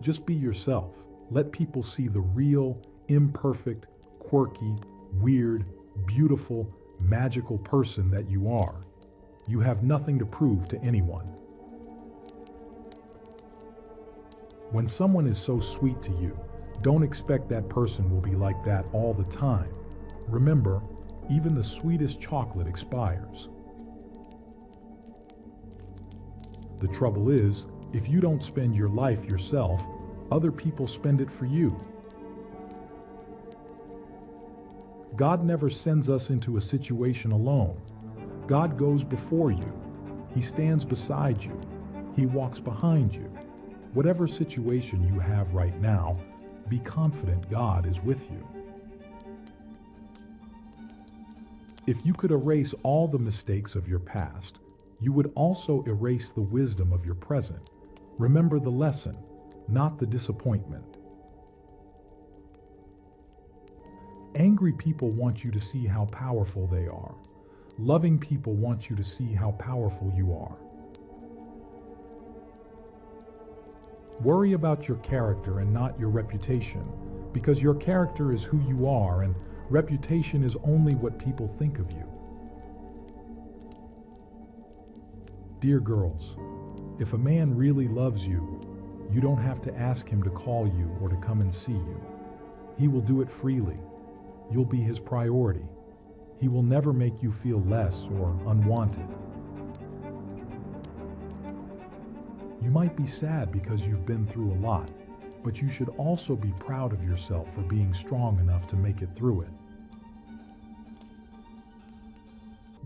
Just be yourself. Let people see the real, imperfect, quirky, weird, beautiful, magical person that you are. You have nothing to prove to anyone. When someone is so sweet to you, don't expect that person will be like that all the time. Remember, even the sweetest chocolate expires. The trouble is, if you don't spend your life yourself, other people spend it for you. God never sends us into a situation alone. God goes before you. He stands beside you. He walks behind you. Whatever situation you have right now, be confident God is with you. If you could erase all the mistakes of your past, you would also erase the wisdom of your present. Remember the lesson, not the disappointment. Angry people want you to see how powerful they are. Loving people want you to see how powerful you are. Worry about your character and not your reputation, because your character is who you are and reputation is only what people think of you. Dear girls, if a man really loves you, you don't have to ask him to call you or to come and see you. He will do it freely. You'll be his priority. He will never make you feel less or unwanted. You might be sad because you've been through a lot, but you should also be proud of yourself for being strong enough to make it through it.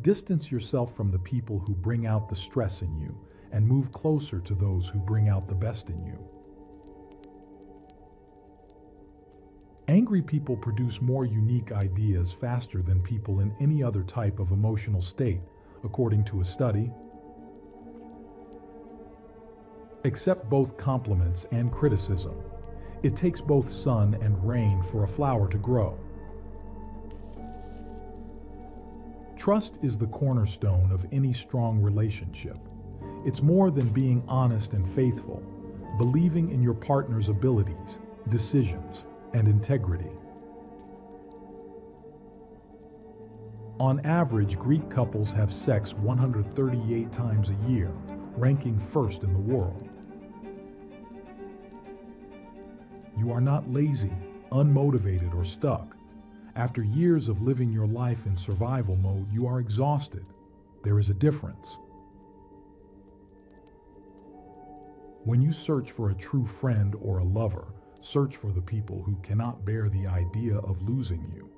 Distance yourself from the people who bring out the stress in you and move closer to those who bring out the best in you. Angry people produce more unique ideas faster than people in any other type of emotional state, according to a study. Accept both compliments and criticism. It takes both sun and rain for a flower to grow. Trust is the cornerstone of any strong relationship. It's more than being honest and faithful, believing in your partner's abilities, decisions, and integrity. On average, Greek couples have sex 138 times a year, ranking first in the world. You are not lazy, unmotivated, or stuck. After years of living your life in survival mode, you are exhausted. There is a difference. When you search for a true friend or a lover, search for the people who cannot bear the idea of losing you.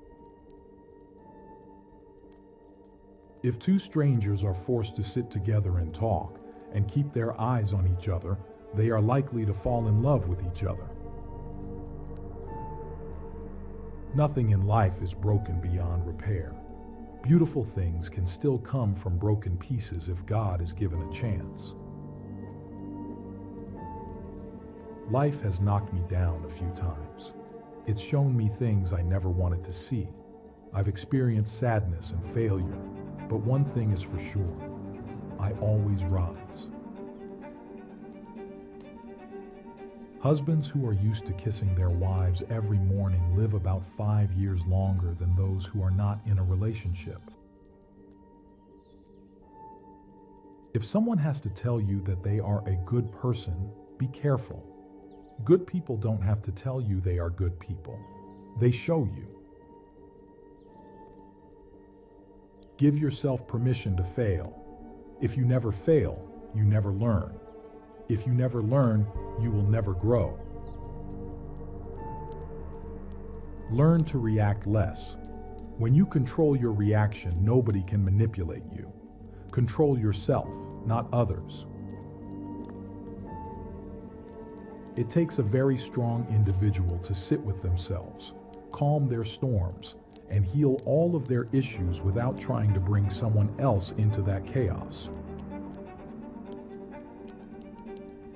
If two strangers are forced to sit together and talk and keep their eyes on each other, they are likely to fall in love with each other. Nothing in life is broken beyond repair. Beautiful things can still come from broken pieces if God is given a chance. Life has knocked me down a few times. It's shown me things I never wanted to see. I've experienced sadness and failure, but one thing is for sure, I always rise. Husbands who are used to kissing their wives every morning live about 5 years longer than those who are not in a relationship. If someone has to tell you that they are a good person, be careful. Good people don't have to tell you they are good people. They show you. Give yourself permission to fail. If you never fail, you never learn. If you never learn, you will never grow. Learn to react less. When you control your reaction, nobody can manipulate you. Control yourself, not others. It takes a very strong individual to sit with themselves, calm their storms, and heal all of their issues without trying to bring someone else into that chaos.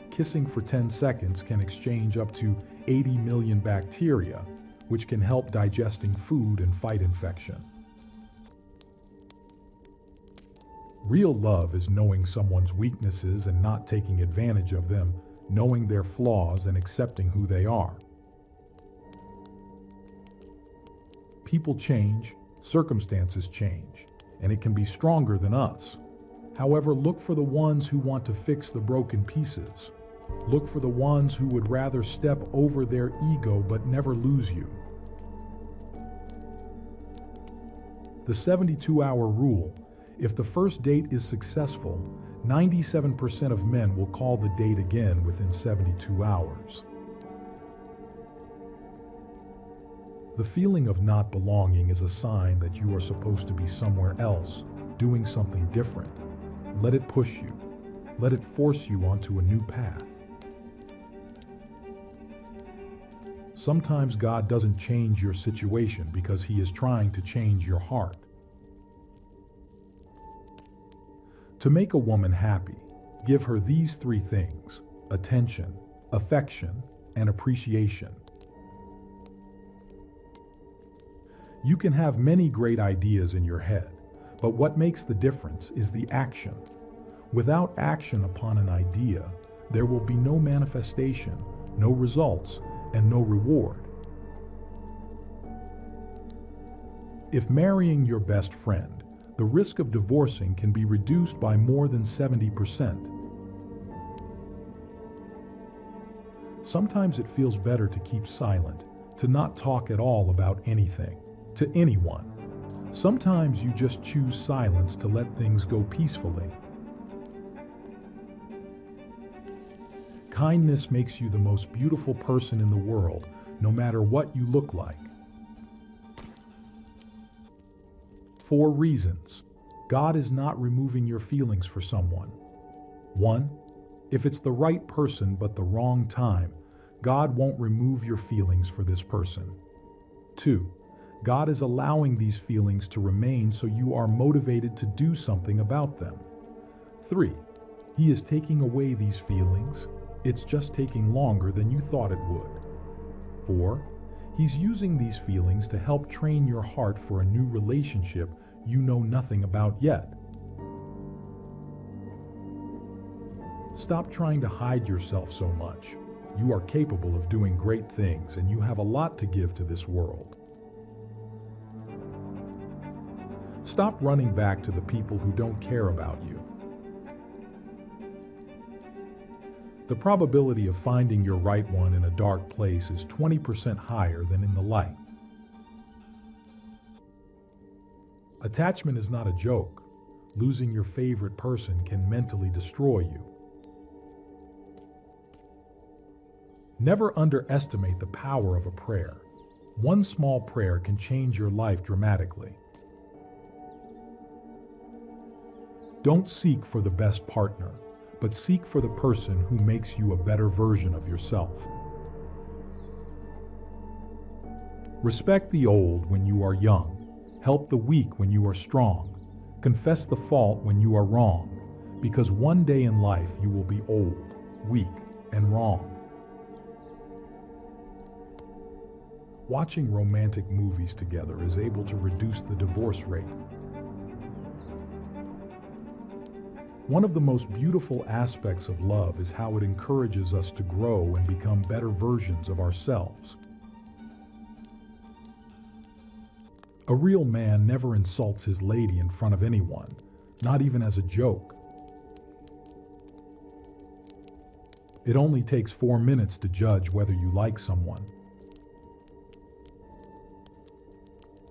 Kissing for 10 seconds can exchange up to 80 million bacteria, which can help digesting food and fight infection. Real love is knowing someone's weaknesses and not taking advantage of them knowing their flaws and accepting who they are. People change, circumstances change, and it can be stronger than us. However, look for the ones who want to fix the broken pieces. Look for the ones who would rather step over their ego but never lose you. The 72-hour rule. If the first date is successful, 97% of men will call the date again within 72 hours. The feeling of not belonging is a sign that you are supposed to be somewhere else, doing something different. Let it push you. Let it force you onto a new path. Sometimes God doesn't change your situation because He is trying to change your heart. To make a woman happy, give her these 3 things: attention, affection, and appreciation. You can have many great ideas in your head, but what makes the difference is the action. Without action upon an idea, there will be no manifestation, no results, and no reward. If marrying your best friend, the risk of divorcing can be reduced by more than 70%. Sometimes it feels better to keep silent, to not talk at all about anything, to anyone. Sometimes you just choose silence to let things go peacefully. Kindness makes you the most beautiful person in the world, no matter what you look like. 4 reasons. God is not removing your feelings for someone. 1. If it's the right person but the wrong time, God won't remove your feelings for this person. 2. God is allowing these feelings to remain so you are motivated to do something about them. 3. He is taking away these feelings. It's just taking longer than you thought it would. 4. He's using these feelings to help train your heart for a new relationship you know nothing about yet. Stop trying to hide yourself so much. You are capable of doing great things, and you have a lot to give to this world. Stop running back to the people who don't care about you. The probability of finding your right one in a dark place is 20% higher than in the light. Attachment is not a joke. Losing your favorite person can mentally destroy you. Never underestimate the power of a prayer. One small prayer can change your life dramatically. Don't seek for the best partner, but seek for the person who makes you a better version of yourself. Respect the old when you are young. Help the weak when you are strong. Confess the fault when you are wrong, because one day in life you will be old, weak, and wrong. Watching romantic movies together is able to reduce the divorce rate. One of the most beautiful aspects of love is how it encourages us to grow and become better versions of ourselves. A real man never insults his lady in front of anyone, not even as a joke. It only takes 4 minutes to judge whether you like someone.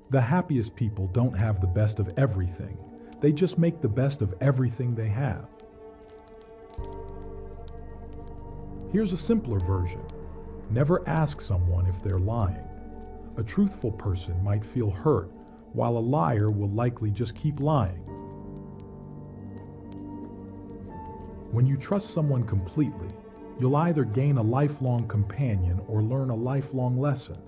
The happiest people don't have the best of everything. They just make the best of everything they have. Here's a simpler version. Never ask someone if they're lying. A truthful person might feel hurt, while a liar will likely just keep lying. When you trust someone completely, you'll either gain a lifelong companion or learn a lifelong lesson.